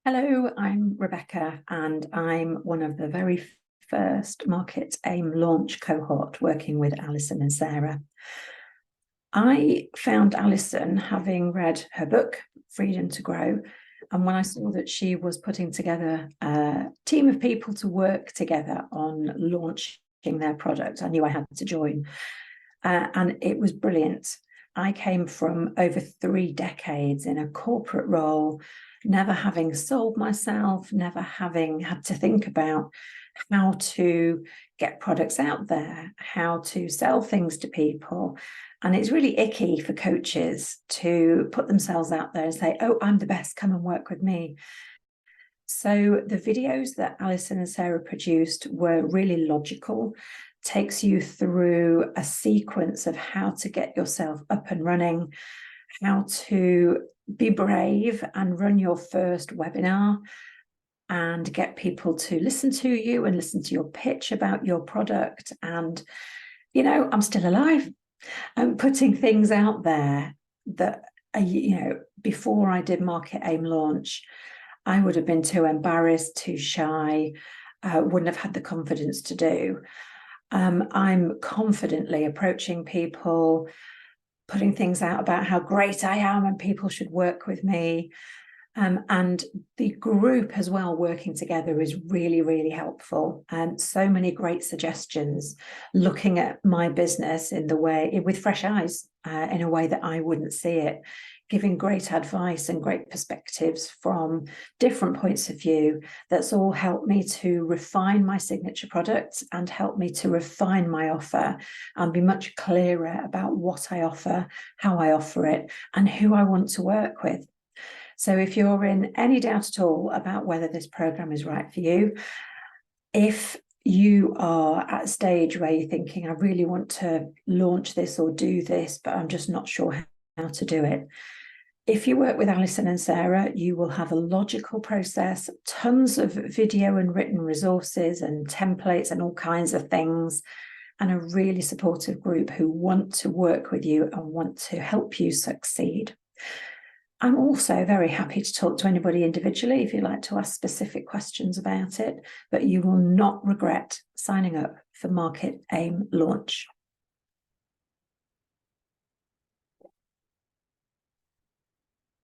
Hello, I'm Rebecca, and I'm one of the very first Market Aim launch cohort working with Alison and Sarah. I found Alison having read her book, Freedom to Grow, and when I saw that she was putting together a team of people to work together on launching their product, I knew I had to join. And it was brilliant. I came from over 3 decades in a corporate role, never having sold myself, never having had to think about how to get products out there, how to sell things to people. And it's really icky for coaches to put themselves out there and say, oh, I'm the best, come and work with me. So the videos that Alison and Sarah produced were really logical, takes you through a sequence of how to get yourself up and running, how to be brave and run your first webinar and get people to listen to you and listen to your pitch about your product. And, I'm still alive. I'm putting things out there that, before I did Market Aim launch, I would have been too embarrassed, too shy, wouldn't have had the confidence to do. I'm confidently approaching people, putting things out about how great I am and people should work with me. And the group as well working together is really, really helpful. And so many great suggestions, looking at my business in the way, with fresh eyes, in a way that I wouldn't see it, giving great advice and great perspectives from different points of view. That's all helped me to refine my signature product and help me to refine my offer and be much clearer about what I offer, how I offer it, and who I want to work with. So if you're in any doubt at all about whether this program is right for you, if you are at a stage where you're thinking, I really want to launch this or do this, but I'm just not sure how to do it. If you work with Alison and Sarah, you will have a logical process, tons of video and written resources and templates and all kinds of things, and a really supportive group who want to work with you and want to help you succeed. I'm also very happy to talk to anybody individually if you'd like to ask specific questions about it, but you will not regret signing up for Market Aim launch.